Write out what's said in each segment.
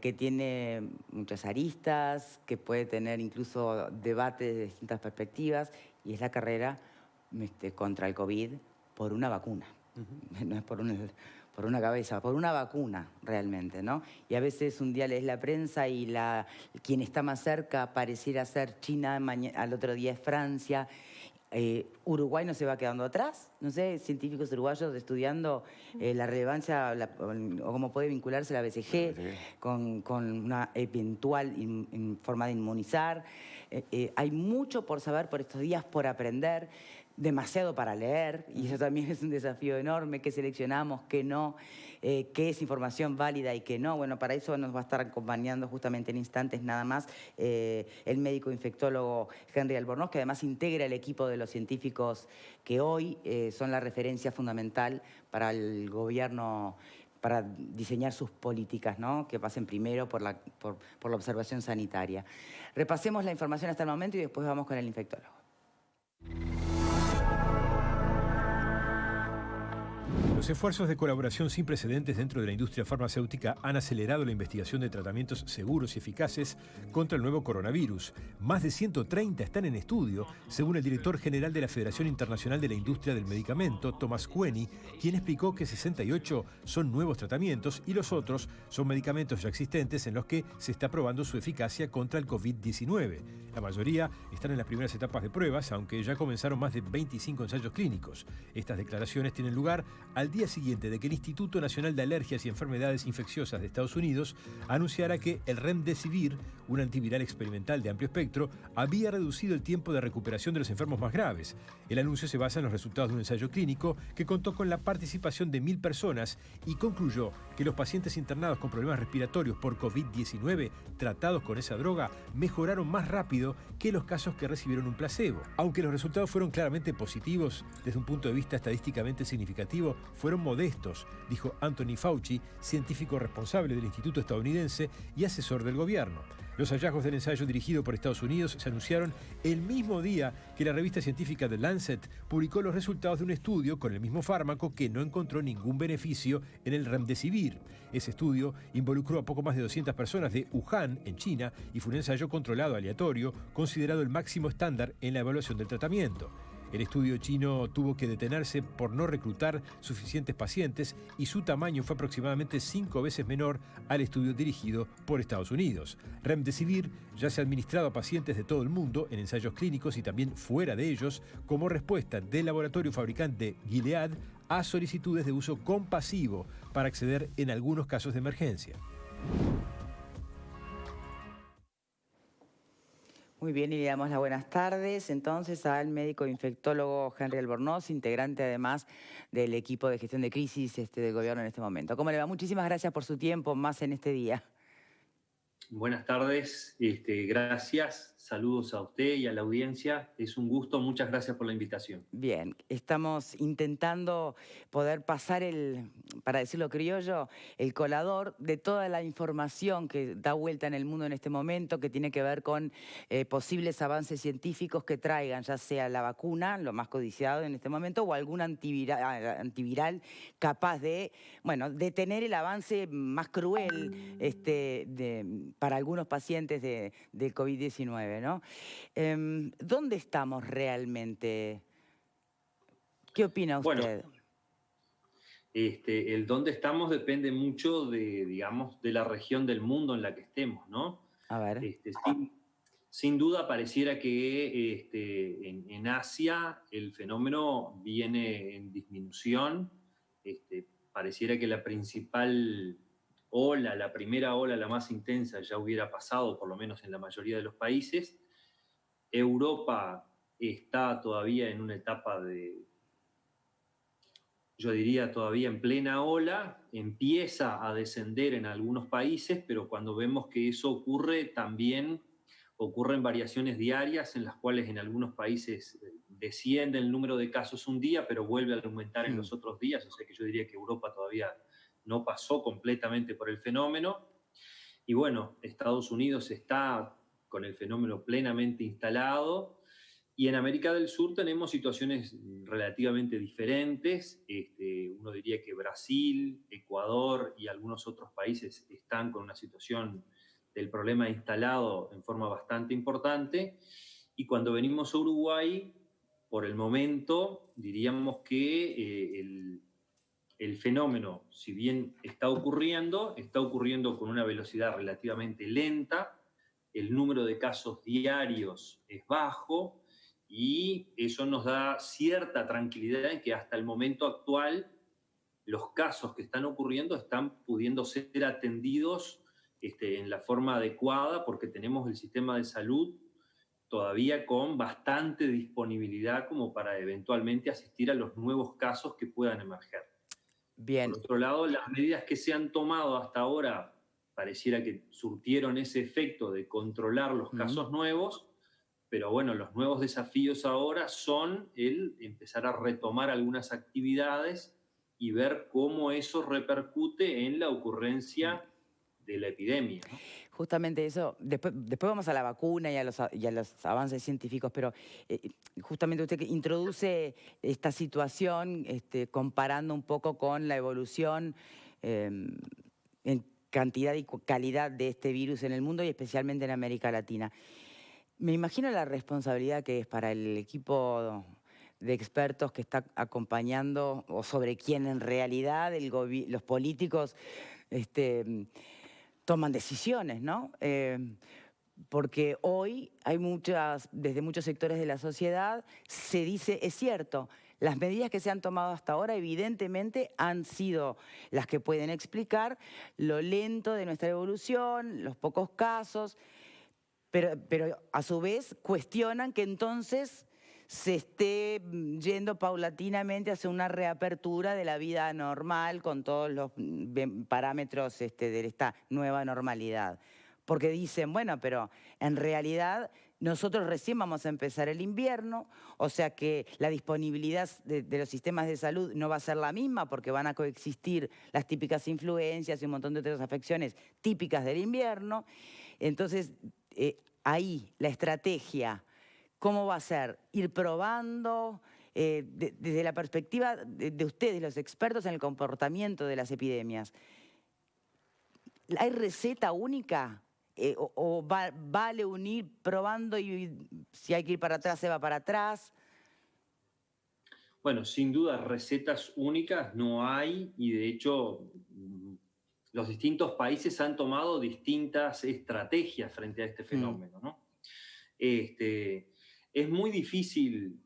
que tiene muchas aristas, que puede tener incluso debates de distintas perspectivas, y es la carrera contra el COVID por una vacuna. No es por una cabeza, por una vacuna realmente, ¿no? Y a veces un día lees la prensa y quien está más cerca pareciera ser China, al otro día es Francia. Uruguay no se va quedando atrás, no sé, científicos uruguayos estudiando la relevancia o cómo puede vincularse la BCG con una eventual forma de inmunizar. Hay mucho por saber por estos días, por aprender, demasiado para leer, y eso también es un desafío enorme: qué seleccionamos, qué no, qué es información válida y qué no. Bueno, para eso nos va a estar acompañando justamente en instantes nada más el médico infectólogo Henry Albornoz, que además integra el equipo de los científicos que hoy son la referencia fundamental para el gobierno, para diseñar sus políticas, ¿no? Que pasen primero por la observación sanitaria. Repasemos la información hasta el momento y después vamos con el infectólogo. Los esfuerzos de colaboración sin precedentes dentro de la industria farmacéutica han acelerado la investigación de tratamientos seguros y eficaces contra el nuevo coronavirus. Más de 130 están en estudio, según el director general de la Federación Internacional de la Industria del Medicamento, Thomas Quenney, quien explicó que 68 son nuevos tratamientos y los otros son medicamentos ya existentes en los que se está probando su eficacia contra el COVID-19. La mayoría están en las primeras etapas de pruebas, aunque ya comenzaron más de 25 ensayos clínicos. Estas declaraciones tienen lugar al día siguiente de que el Instituto Nacional de Alergias y Enfermedades Infecciosas de Estados Unidos anunciara que el Remdesivir, un antiviral experimental de amplio espectro, había reducido el tiempo de recuperación de los enfermos más graves. El anuncio se basa en los resultados de un ensayo clínico que contó con la participación de 1.000 personas y concluyó que los pacientes internados con problemas respiratorios por COVID-19 tratados con esa droga mejoraron más rápido que los casos que recibieron un placebo. Aunque los resultados fueron claramente positivos, desde un punto de vista estadísticamente significativo, fueron modestos, dijo Anthony Fauci, científico responsable del Instituto estadounidense y asesor del gobierno. Los hallazgos del ensayo dirigido por Estados Unidos se anunciaron el mismo día que la revista científica The Lancet publicó los resultados de un estudio con el mismo fármaco que no encontró ningún beneficio en el Remdesivir. Ese estudio involucró a poco más de 200 personas de Wuhan, en China, y fue un ensayo controlado aleatorio, considerado el máximo estándar en la evaluación del tratamiento. El estudio chino tuvo que detenerse por no reclutar suficientes pacientes y su tamaño fue aproximadamente 5 veces menor al estudio dirigido por Estados Unidos. Remdesivir ya se ha administrado a pacientes de todo el mundo en ensayos clínicos y también fuera de ellos, como respuesta del laboratorio fabricante Gilead a solicitudes de uso compasivo para acceder en algunos casos de emergencia. Muy bien, y le damos las buenas tardes entonces al médico infectólogo Henry Albornoz, integrante además del equipo de gestión de crisis del gobierno en este momento. ¿Cómo le va? Muchísimas gracias por su tiempo, más en este día. Buenas tardes, gracias, saludos a usted y a la audiencia. Es un gusto, muchas gracias por la invitación. Bien, estamos intentando poder pasar para decirlo criollo, el colador de toda la información que da vuelta en el mundo en este momento, que tiene que ver con posibles avances científicos que traigan, ya sea la vacuna, lo más codiciado en este momento, o algún antiviral capaz de, bueno, detener el avance más cruel para algunos pacientes del COVID-19, ¿no? ¿Dónde estamos realmente? ¿Qué opina usted? Bueno, el dónde estamos depende mucho de, digamos, de la región del mundo en la que estemos, ¿no? A ver. Sin duda pareciera que en Asia el fenómeno viene en disminución. Pareciera que la principal ola, la primera ola, la más intensa, ya hubiera pasado, por lo menos en la mayoría de los países. Europa está todavía en una etapa yo diría todavía en plena ola, empieza a descender en algunos países, pero cuando vemos que eso ocurre, también ocurren variaciones diarias en las cuales en algunos países desciende el número de casos un día, pero vuelve a aumentar en los otros días. O sea que yo diría que Europa todavía no pasó completamente por el fenómeno. Y bueno, Estados Unidos está con el fenómeno plenamente instalado. Y en América del Sur tenemos situaciones relativamente diferentes. Uno diría que Brasil, Ecuador y algunos otros países están con una situación del problema instalado en forma bastante importante. Y cuando venimos a Uruguay, por el momento, diríamos que el fenómeno, si bien está ocurriendo con una velocidad relativamente lenta, el número de casos diarios es bajo y eso nos da cierta tranquilidad en que hasta el momento actual los casos que están ocurriendo están pudiendo ser atendidos en la forma adecuada porque tenemos el sistema de salud todavía con bastante disponibilidad como para eventualmente asistir a los nuevos casos que puedan emerger. Por Bien. otro lado, las medidas que se han tomado hasta ahora pareciera que surtieron ese efecto de controlar los casos nuevos, pero bueno, los nuevos desafíos ahora son el empezar a retomar algunas actividades y ver cómo eso repercute en la ocurrencia de la epidemia, ¿no? Justamente eso, después vamos a la vacuna y a los avances científicos, pero justamente usted que introduce esta situación comparando un poco con la evolución en cantidad y calidad de este virus en el mundo y especialmente en América Latina. Me imagino la responsabilidad que es para el equipo de expertos que está acompañando o sobre quien en realidad los políticos toman decisiones, ¿no? Porque hoy hay desde muchos sectores de la sociedad, se dice, es cierto, las medidas que se han tomado hasta ahora evidentemente han sido las que pueden explicar lo lento de nuestra evolución, los pocos casos, pero a su vez cuestionan que entonces se esté yendo paulatinamente hacia una reapertura de la vida normal con todos los parámetros de esta nueva normalidad. Porque dicen, bueno, pero en realidad nosotros recién vamos a empezar el invierno, o sea que la disponibilidad de los sistemas de salud no va a ser la misma porque van a coexistir las típicas influencias y un montón de otras afecciones típicas del invierno. Entonces, ahí la estrategia, ¿cómo va a ser? Ir probando desde la perspectiva de ustedes, los expertos en el comportamiento de las epidemias. ¿Hay receta única? ¿Vale unir probando y si hay que ir para atrás, se va para atrás? Bueno, sin duda recetas únicas no hay y de hecho los distintos países han tomado distintas estrategias frente a este fenómeno, ¿no? Es muy difícil,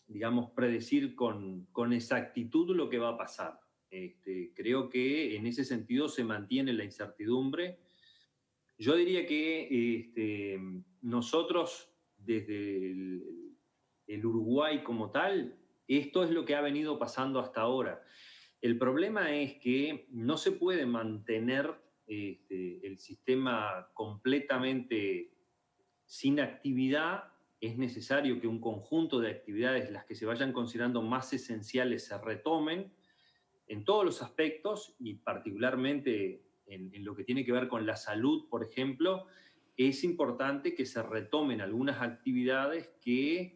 digamos, predecir con exactitud lo que va a pasar. Creo que en ese sentido se mantiene la incertidumbre. Yo diría que nosotros, desde el Uruguay como tal, esto es lo que ha venido pasando hasta ahora. El problema es que no se puede mantener el sistema completamente sin actividad. Es necesario que un conjunto de actividades, las que se vayan considerando más esenciales, se retomen en todos los aspectos y particularmente en lo que tiene que ver con la salud, por ejemplo. Es importante que se retomen algunas actividades que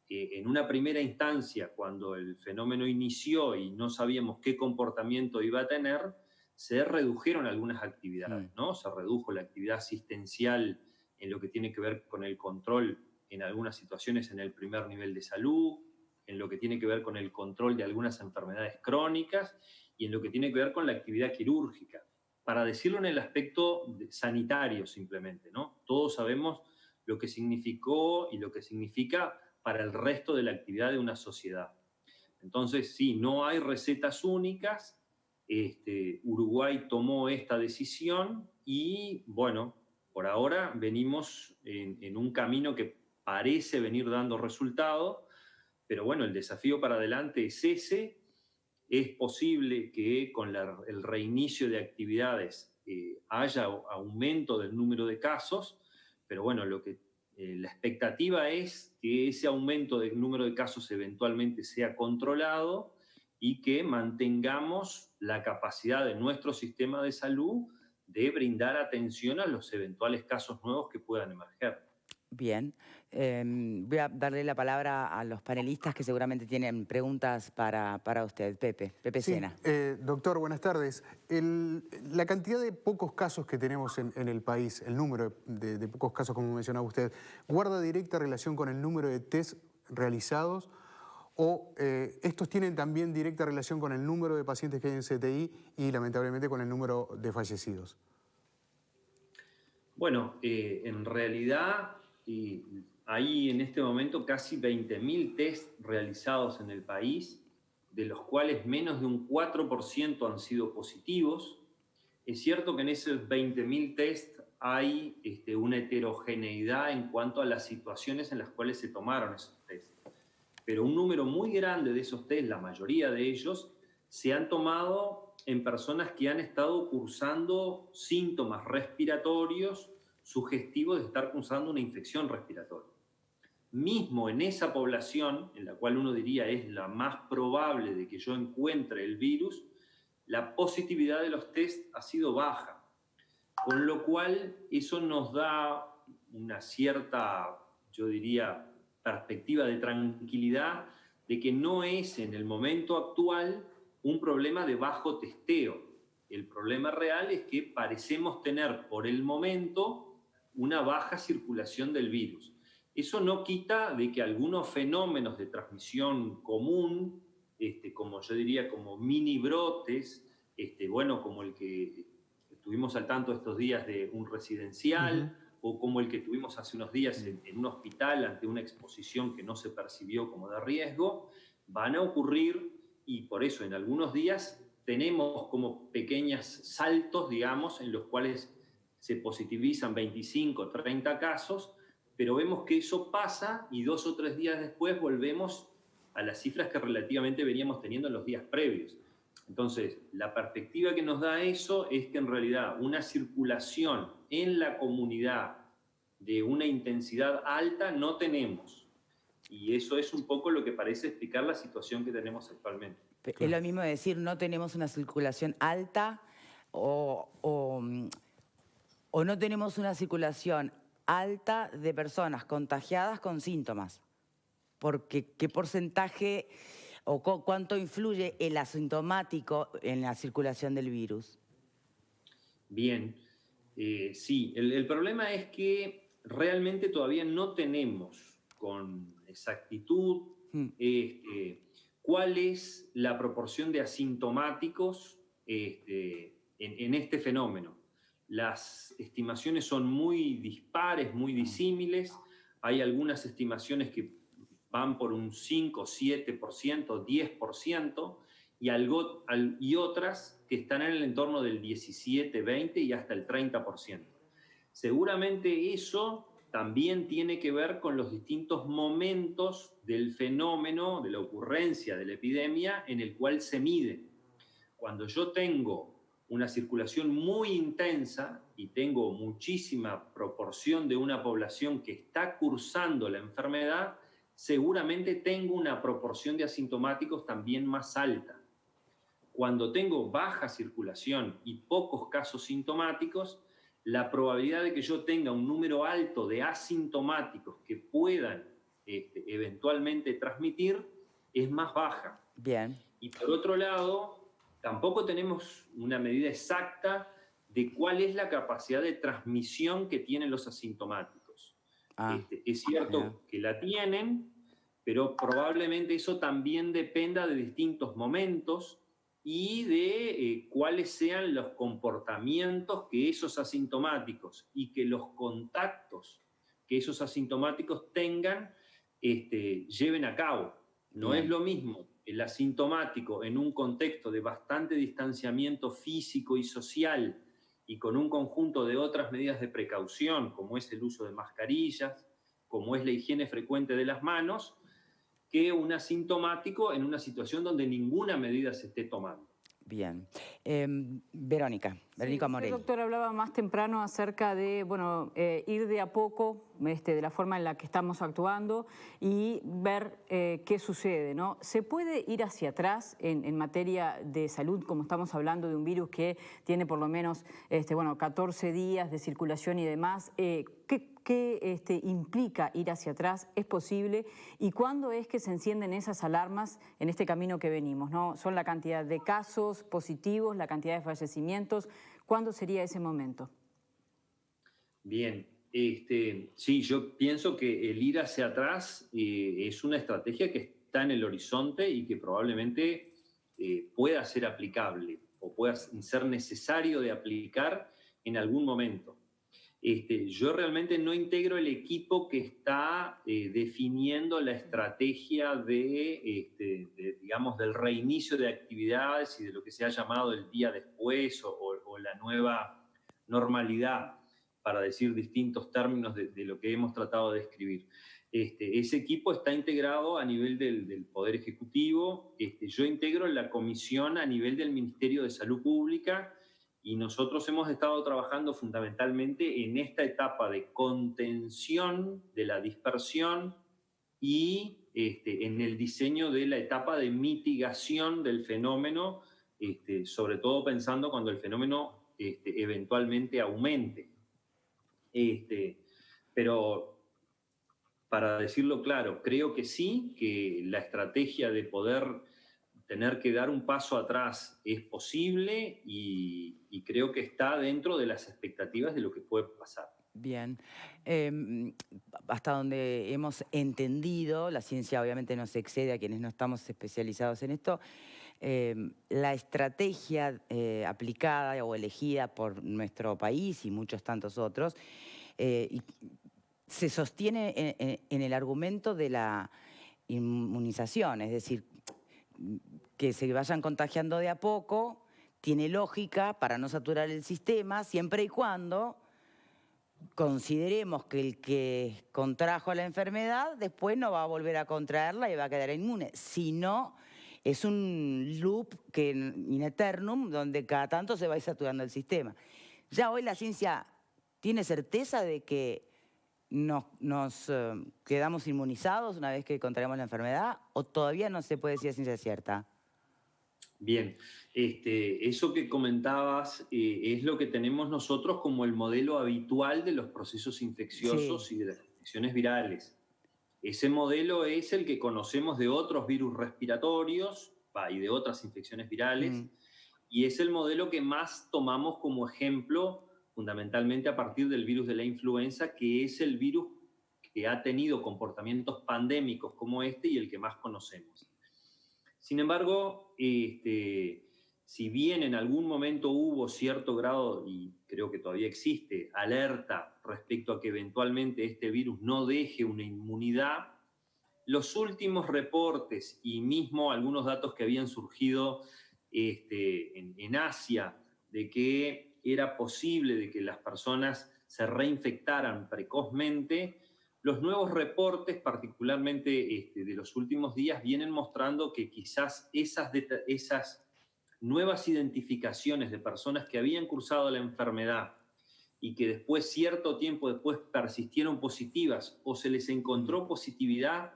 en una primera instancia, cuando el fenómeno inició y no sabíamos qué comportamiento iba a tener, se redujeron algunas actividades, ¿no? Se redujo la actividad asistencial en lo que tiene que ver con el control en algunas situaciones en el primer nivel de salud, en lo que tiene que ver con el control de algunas enfermedades crónicas y en lo que tiene que ver con la actividad quirúrgica. Para decirlo en el aspecto sanitario simplemente, ¿no? Todos sabemos lo que significó y lo que significa para el resto de la actividad de una sociedad. Entonces, sí, no hay recetas únicas. Uruguay tomó esta decisión y, bueno, por ahora venimos en un camino que parece venir dando resultado, pero bueno, el desafío para adelante es ese. Es posible que con el reinicio de actividades haya aumento del número de casos, pero bueno, la expectativa es que ese aumento del número de casos eventualmente sea controlado y que mantengamos la capacidad de nuestro sistema de salud de brindar atención a los eventuales casos nuevos que puedan emerger. Bien. Voy a darle la palabra a los panelistas que seguramente tienen preguntas para usted. Pepe Sí, Sena. doctor, buenas tardes. La cantidad de pocos casos que tenemos en el país, el número de pocos casos, como mencionaba usted, ¿guarda directa relación con el número de test realizados o estos tienen también directa relación con el número de pacientes que hay en CTI y lamentablemente con el número de fallecidos? Bueno, en realidad hay en este momento casi 20.000 test realizados en el país, de los cuales menos de un 4% han sido positivos. Es cierto que en esos 20.000 test hay una heterogeneidad en cuanto a las situaciones en las cuales se tomaron esos test. Pero un número muy grande de esos test, la mayoría de ellos, se han tomado en personas que han estado cursando síntomas respiratorios sugestivos de estar cursando una infección respiratoria. Mismo en esa población, en la cual uno diría es la más probable de que yo encuentre el virus, la positividad de los test ha sido baja. Con lo cual, eso nos da una cierta, yo diría, perspectiva de tranquilidad de que no es en el momento actual un problema de bajo testeo. El problema real es que parecemos tener por el momento una baja circulación del virus. Eso no quita de que algunos fenómenos de transmisión común, como yo diría, como mini brotes, bueno, como el que estuvimos al tanto estos días de un residencial, o como el que tuvimos hace unos días en un hospital ante una exposición que no se percibió como de riesgo, van a ocurrir y por eso en algunos días tenemos como pequeños saltos, digamos, en los cuales se positivizan 25, 30 casos, pero vemos que eso pasa y 2 o 3 días después volvemos a las cifras que relativamente veníamos teniendo en los días previos. Entonces, la perspectiva que nos da eso es que en realidad una circulación en la comunidad de una intensidad alta no tenemos. Y eso es un poco lo que parece explicar la situación que tenemos actualmente. Es lo mismo decir no tenemos una circulación alta o no tenemos una circulación alta de personas contagiadas con síntomas. Porque ¿qué porcentaje o cuánto influye el asintomático en la circulación del virus? Bien, sí, el problema es que realmente todavía no tenemos con exactitud cuál es la proporción de asintomáticos en este fenómeno. Las estimaciones son muy dispares, muy disímiles. Hay algunas estimaciones que van por un 5, 7%, 10%, y otras que están en el entorno del 17, 20 y hasta el 30%. Seguramente eso también tiene que ver con los distintos momentos del fenómeno, de la ocurrencia de la epidemia en el cual se mide. Cuando yo tengo una circulación muy intensa y tengo muchísima proporción de una población que está cursando la enfermedad, seguramente tengo una proporción de asintomáticos también más alta. Cuando tengo baja circulación y pocos casos sintomáticos, la probabilidad de que yo tenga un número alto de asintomáticos que puedan eventualmente transmitir es más baja. Bien. Y por otro lado, tampoco tenemos una medida exacta de cuál es la capacidad de transmisión que tienen los asintomáticos. Es cierto que la tienen, pero probablemente eso también dependa de distintos momentos y de cuáles sean los comportamientos que esos asintomáticos y que los contactos que esos asintomáticos tengan lleven a cabo. No es lo mismo el asintomático en un contexto de bastante distanciamiento físico y social y con un conjunto de otras medidas de precaución, como es el uso de mascarillas, como es la higiene frecuente de las manos, que un asintomático en una situación donde ninguna medida se esté tomando. Bien. Verónica Morell. El doctor hablaba más temprano acerca de ir de a poco, de la forma en la que estamos actuando y ver qué sucede, ¿no? ¿Se puede ir hacia atrás en materia de salud, como estamos hablando de un virus que tiene por lo menos 14 días de circulación y demás? ¿Qué implica ir hacia atrás? ¿Es posible? ¿Y cuándo es que se encienden esas alarmas en este camino que venimos, ¿no? ¿Son la cantidad de casos positivos, la cantidad de fallecimientos? ¿Cuándo sería ese momento? Bien, sí, yo pienso que el ir hacia atrás es una estrategia que está en el horizonte y que probablemente pueda ser aplicable o pueda ser necesario de aplicar en algún momento. Yo realmente no integro el equipo que está definiendo la estrategia digamos, del reinicio de actividades y de lo que se ha llamado el día después o la nueva normalidad, para decir distintos términos de lo que hemos tratado de describir. Ese equipo está integrado a nivel del Poder Ejecutivo. Yo integro la comisión a nivel del Ministerio de Salud Pública y nosotros hemos estado trabajando fundamentalmente en esta etapa de contención de la dispersión y en el diseño de la etapa de mitigación del fenómeno, sobre todo pensando cuando el fenómeno eventualmente aumente. Pero para decirlo claro, creo que sí, que la estrategia de poder tener que dar un paso atrás es posible y creo que está dentro de las expectativas de lo que puede pasar. Bien. Hasta donde hemos entendido, la ciencia obviamente nos excede a quienes no estamos especializados en esto, la estrategia aplicada o elegida por nuestro país y muchos tantos otros se sostiene en el argumento de la inmunización, es decir, que se vayan contagiando de a poco, tiene lógica para no saturar el sistema, siempre y cuando consideremos que el que contrajo la enfermedad después no va a volver a contraerla y va a quedar inmune. Si no, es un loop que in eternum, donde cada tanto se va a ir saturando el sistema. Ya hoy la ciencia tiene certeza de que nos quedamos inmunizados una vez que contraemos la enfermedad, o todavía no se puede decir a ciencia cierta. Bien, eso que comentabas es lo que tenemos nosotros como el modelo habitual de los procesos infecciosos y de las infecciones virales. Ese modelo es el que conocemos de otros virus respiratorios y de otras infecciones virales, y es el modelo que más tomamos como ejemplo fundamentalmente a partir del virus de la influenza, que es el virus que ha tenido comportamientos pandémicos como este y el que más conocemos. Sin embargo, si bien en algún momento hubo cierto grado, y creo que todavía existe, alerta respecto a que eventualmente este virus no deje una inmunidad, los últimos reportes y mismo algunos datos que habían surgido en Asia, de que era posible de que las personas se reinfectaran precozmente, los nuevos reportes, particularmente de los últimos días, vienen mostrando que quizás esas nuevas identificaciones de personas que habían cursado la enfermedad y que después, cierto tiempo después, persistieron positivas o se les encontró positividad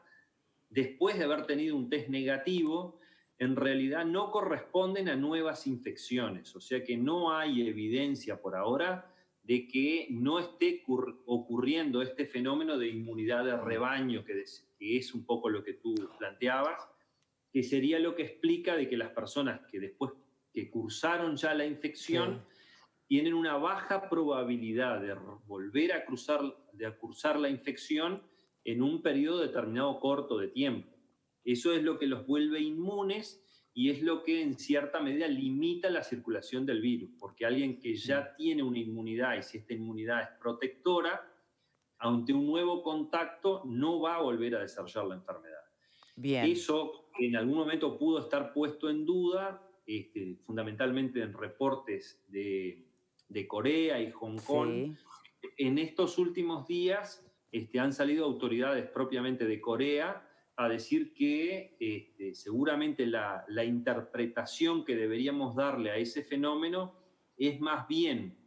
después de haber tenido un test negativo, en realidad no corresponden a nuevas infecciones. O sea que no hay evidencia por ahora de que no esté ocurriendo este fenómeno de inmunidad de rebaño, que es un poco lo que tú planteabas, que sería lo que explica de que las personas que después que cursaron ya la infección tienen una baja probabilidad de volver a cursar la infección en un periodo determinado corto de tiempo. Eso es lo que los vuelve inmunes y es lo que en cierta medida limita la circulación del virus, porque alguien que ya tiene una inmunidad y si esta inmunidad es protectora, ante un nuevo contacto no va a volver a desarrollar la enfermedad. Bien. Eso en algún momento pudo estar puesto en duda, fundamentalmente en reportes de Corea y Hong Kong. En estos últimos días han salido autoridades propiamente de Corea a decir que seguramente la interpretación que deberíamos darle a ese fenómeno es más bien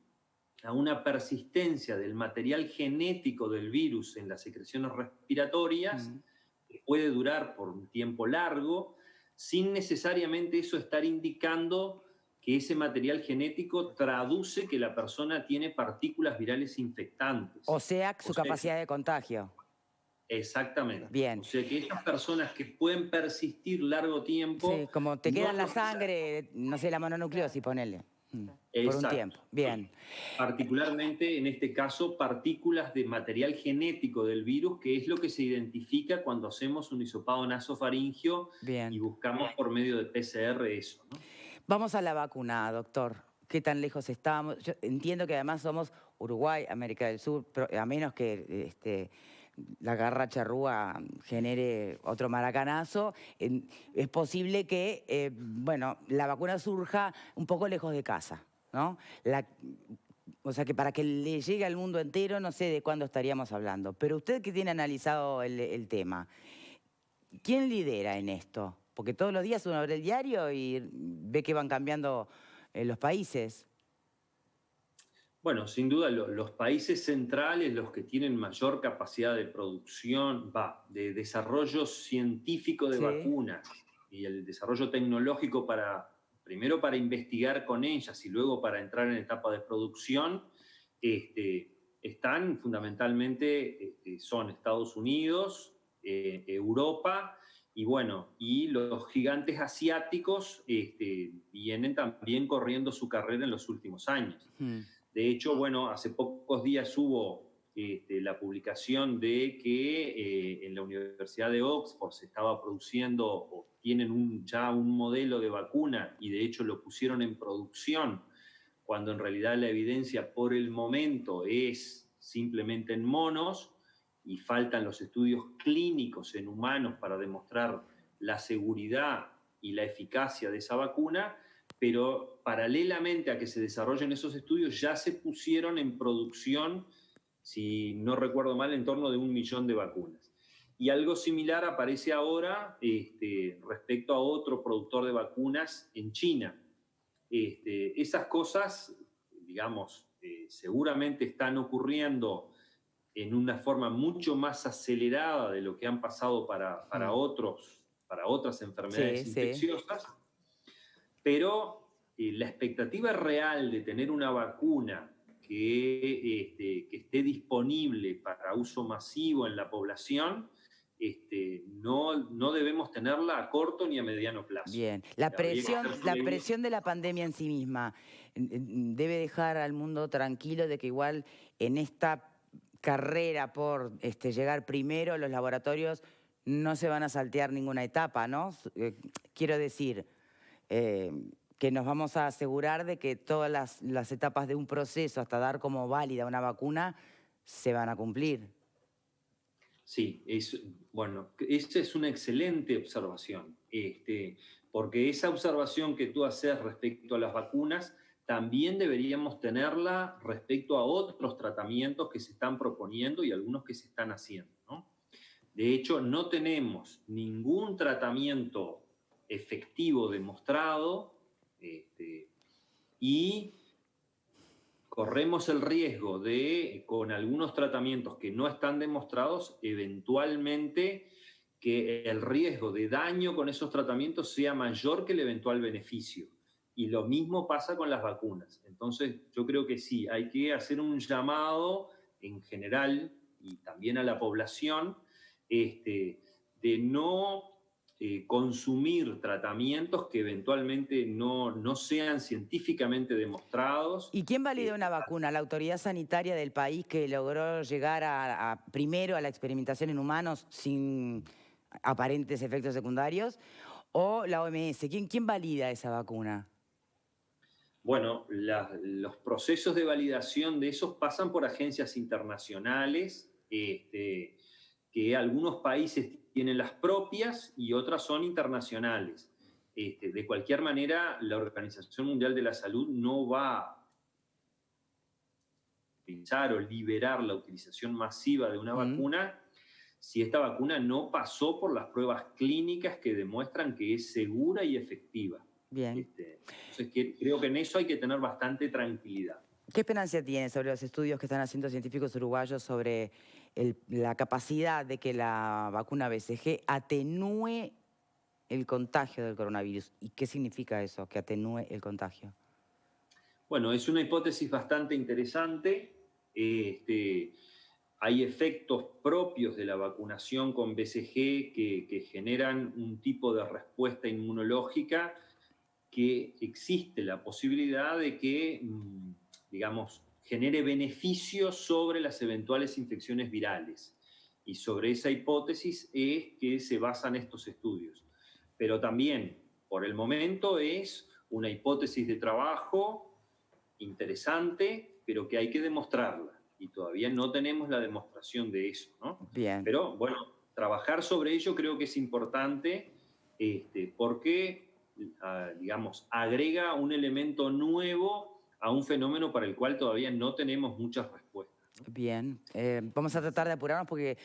a una persistencia del material genético del virus en las secreciones respiratorias, que puede durar por un tiempo largo, sin necesariamente eso estar indicando que ese material genético traduce que la persona tiene partículas virales infectantes. O sea, su capacidad de contagio. Exactamente. Bien. O sea que esas personas que pueden persistir largo tiempo... Sí, como te queda en la no- sangre, no sé, la mononucleosis, ponele. Por un Exacto. tiempo. Bien. Particularmente, en este caso, partículas de material genético del virus, que es lo que se identifica cuando hacemos un hisopado nasofaringio Bien. y buscamos por medio de PCR eso, ¿no? Vamos a la vacuna, doctor. ¿Qué tan lejos estamos? Yo entiendo que además somos Uruguay, América del Sur, a menos que la garra charrúa genere otro maracanazo, es posible que, bueno, la vacuna surja un poco lejos de casa, ¿no? O sea que para que le llegue al mundo entero, no sé de cuándo estaríamos hablando. Pero usted que tiene analizado el tema, ¿quién lidera en esto? Porque todos los días uno abre el diario y ve que van cambiando los países. Bueno, sin duda los países centrales, los que tienen mayor capacidad de producción, de desarrollo científico de Sí. vacunas y el desarrollo tecnológico primero para investigar con ellas y luego para entrar en etapa de producción, están fundamentalmente, son Estados Unidos, Europa, y bueno, y los gigantes asiáticos vienen también corriendo su carrera en los últimos años. De hecho, bueno, hace pocos días hubo la publicación de que en la Universidad de Oxford se estaba produciendo, o tienen ya un modelo de vacuna, y de hecho lo pusieron en producción, cuando en realidad la evidencia por el momento es simplemente en monos, y faltan los estudios clínicos en humanos para demostrar la seguridad y la eficacia de esa vacuna, pero paralelamente a que se desarrollen esos estudios ya se pusieron en producción, si no recuerdo mal, en torno de 1 millón de vacunas. Y algo similar aparece ahora respecto a otro productor de vacunas en China. Esas cosas, digamos, seguramente están ocurriendo en una forma mucho más acelerada de lo que han pasado para otras enfermedades infecciosas. Pero la expectativa real de tener una vacuna que esté disponible para uso masivo en la población, no debemos tenerla a corto ni a mediano plazo. Bien. La presión de la pandemia en sí misma debe dejar al mundo tranquilo de que igual en esta carrera por llegar primero, los laboratorios no se van a saltear ninguna etapa, ¿no? Quiero decir, que nos vamos a asegurar de que todas las etapas de un proceso hasta dar como válida una vacuna se van a cumplir. Sí, bueno, esa es una excelente observación, porque esa observación que tú haces respecto a las vacunas también deberíamos tenerla respecto a otros tratamientos que se están proponiendo y algunos que se están haciendo, ¿no? De hecho, no tenemos ningún tratamiento efectivo demostrado y corremos el riesgo de, con algunos tratamientos que no están demostrados, eventualmente que el riesgo de daño con esos tratamientos sea mayor que el eventual beneficio. Y lo mismo pasa con las vacunas. Entonces, yo creo que sí, hay que hacer un llamado en general y también a la población de no consumir tratamientos que eventualmente no sean científicamente demostrados. ¿Y quién valida una vacuna? ¿La autoridad sanitaria del país que logró llegar primero a la experimentación en humanos sin aparentes efectos secundarios? ¿O la OMS? ¿Quién valida esa vacuna? Bueno, los procesos de validación de esos pasan por agencias internacionales, que algunos países tienen las propias y otras son internacionales. De cualquier manera, la Organización Mundial de la Salud no va a utilizar o liberar la utilización masiva de una vacuna si esta vacuna no pasó por las pruebas clínicas que demuestran que es segura y efectiva. Bien. Entonces, creo que en eso hay que tener bastante tranquilidad. ¿Qué esperanza tiene sobre los estudios que están haciendo científicos uruguayos sobre la capacidad de que la vacuna BCG atenúe el contagio del coronavirus? ¿Y qué significa eso, que atenúe el contagio? Bueno, es una hipótesis bastante interesante. Hay efectos propios de la vacunación con BCG que generan un tipo de respuesta inmunológica que existe la posibilidad de que, digamos, genere beneficios sobre las eventuales infecciones virales. Y sobre esa hipótesis es que se basan estos estudios. Pero también, por el momento, es una hipótesis de trabajo interesante, pero que hay que demostrarla. Y todavía no tenemos la demostración de eso, ¿no? Bien. Pero, bueno, trabajar sobre ello creo que es importante porque, digamos, agrega un elemento nuevo a un fenómeno para el cual todavía no tenemos muchas respuestas. Bien, vamos a tratar de apurarnos porque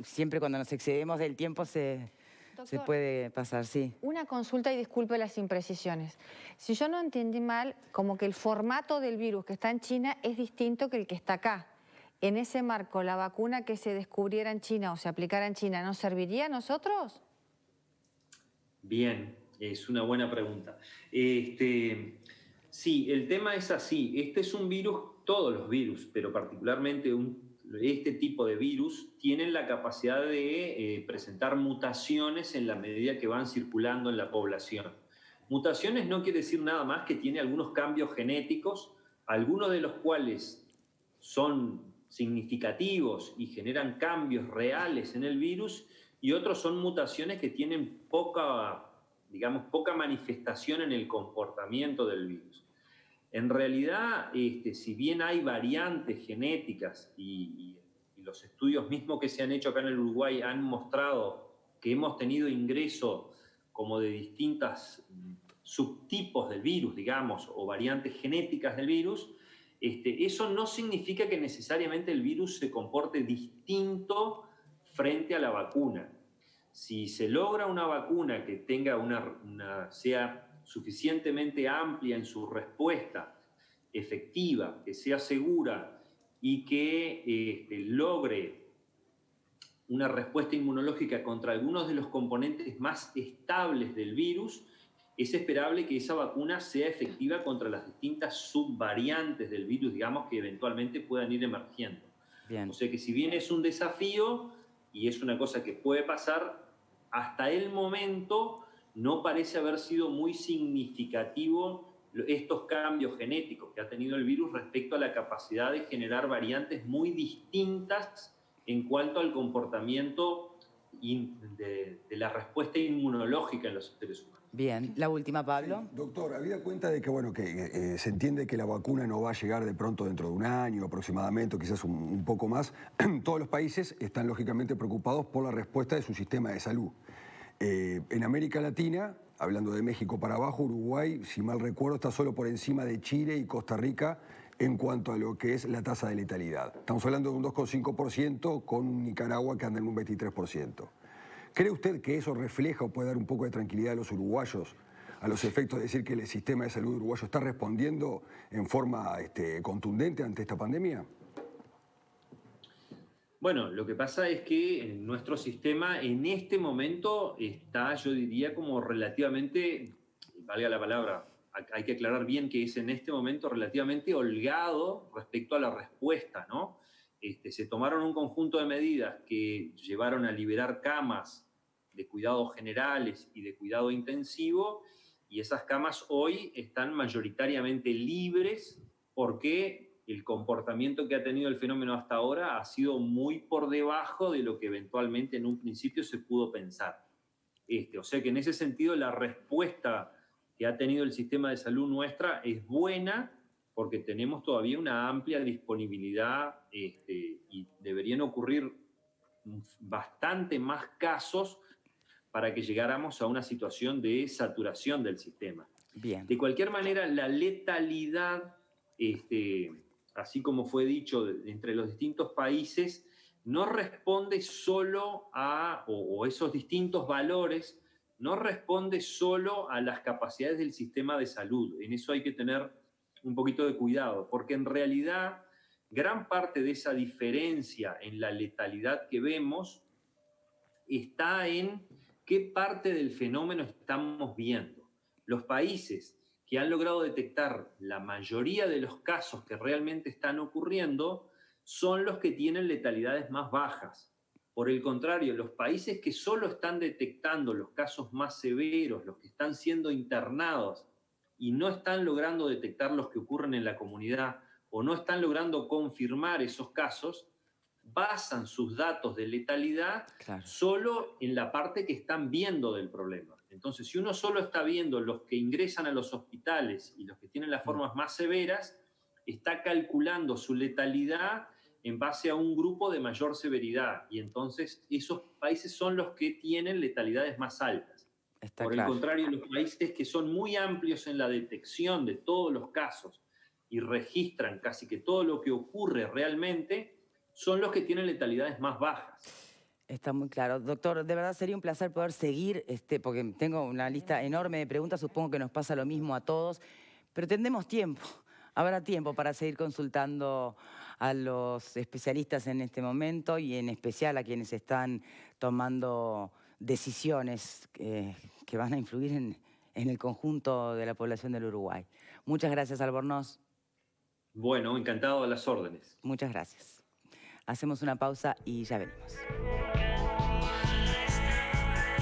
siempre cuando nos excedemos del tiempo se puede pasar, sí. Una consulta y disculpe las imprecisiones. Si yo no entendí mal, como que el formato del virus que está en China es distinto que el que está acá. En ese marco, ¿la vacuna que se descubriera en China o se aplicara en China nos serviría a nosotros? Bien, es una buena pregunta. Sí, el tema es así. Este es un virus, todos los virus, pero particularmente este tipo de virus, tienen la capacidad de presentar mutaciones en la medida que van circulando en la población. Mutaciones no quiere decir nada más que tiene algunos cambios genéticos, algunos de los cuales son significativos y generan cambios reales en el virus, y otros son mutaciones que tienen poca manifestación en el comportamiento del virus. En realidad, si bien hay variantes genéticas y los estudios mismos que se han hecho acá en el Uruguay han mostrado que hemos tenido ingreso como de distintas subtipos del virus, digamos, o variantes genéticas del virus, eso no significa que necesariamente el virus se comporte distinto frente a la vacuna. Si se logra una vacuna que tenga sea suficientemente amplia en su respuesta, efectiva, que sea segura y que logre una respuesta inmunológica contra algunos de los componentes más estables del virus, es esperable que esa vacuna sea efectiva contra las distintas subvariantes del virus, digamos, que eventualmente puedan ir emergiendo. Bien. O sea que si bien es un desafío y es una cosa que puede pasar, hasta el momento no parece haber sido muy significativo estos cambios genéticos que ha tenido el virus respecto a la capacidad de generar variantes muy distintas en cuanto al comportamiento de la respuesta inmunológica en los seres humanos. Bien, la última, Pablo. Sí, doctor, habida cuenta de que, bueno, que se entiende que la vacuna no va a llegar de pronto dentro de un año aproximadamente, o quizás un poco más, todos los países están lógicamente preocupados por la respuesta de su sistema de salud. En América Latina, hablando de México para abajo, Uruguay, si mal recuerdo, está solo por encima de Chile y Costa Rica en cuanto a lo que es la tasa de letalidad. Estamos hablando de un 2,5% con Nicaragua que anda en un 23%. ¿Cree usted que eso refleja o puede dar un poco de tranquilidad a los uruguayos a los efectos de decir que el sistema de salud uruguayo está respondiendo en forma contundente ante esta pandemia? Bueno, lo que pasa es que nuestro sistema en este momento está, yo diría, como relativamente, valga la palabra, hay que aclarar bien que es en este momento relativamente holgado respecto a la respuesta, ¿no? Se tomaron un conjunto de medidas que llevaron a liberar camas de cuidados generales y de cuidado intensivo, y esas camas hoy están mayoritariamente libres porque el comportamiento que ha tenido el fenómeno hasta ahora ha sido muy por debajo de lo que eventualmente en un principio se pudo pensar. O sea que en ese sentido la respuesta que ha tenido el sistema de salud nuestra es buena porque tenemos todavía una amplia disponibilidad y deberían ocurrir bastante más casos para que llegáramos a una situación de saturación del sistema. Bien. De cualquier manera, la letalidad, así como fue dicho, entre los distintos países, no responde solo o esos distintos valores, no responde solo a las capacidades del sistema de salud. En eso hay que tener un poquito de cuidado, porque en realidad gran parte de esa diferencia en la letalidad que vemos está en qué parte del fenómeno estamos viendo. Los países que han logrado detectar la mayoría de los casos que realmente están ocurriendo son los que tienen letalidades más bajas. Por el contrario, los países que solo están detectando los casos más severos, los que están siendo internados y no están logrando detectar los que ocurren en la comunidad o no están logrando confirmar esos casos, basan sus datos de letalidad solo en la parte que están viendo del problema. Entonces, si uno solo está viendo los que ingresan a los hospitales y los que tienen las formas más severas, está calculando su letalidad en base a un grupo de mayor severidad. Y entonces esos países son los que tienen letalidades más altas. Por el contrario, los países que son muy amplios en la detección de todos los casos y registran casi que todo lo que ocurre realmente, son los que tienen letalidades más bajas. Está muy claro. Doctor, de verdad sería un placer poder seguir, porque tengo una lista enorme de preguntas, supongo que nos pasa lo mismo a todos, pero tendremos tiempo, habrá tiempo para seguir consultando a los especialistas en este momento y en especial a quienes están tomando decisiones que van a influir en el conjunto de la población del Uruguay. Muchas gracias, Albornoz. Bueno, encantado de las órdenes. Muchas gracias. Hacemos una pausa y ya venimos.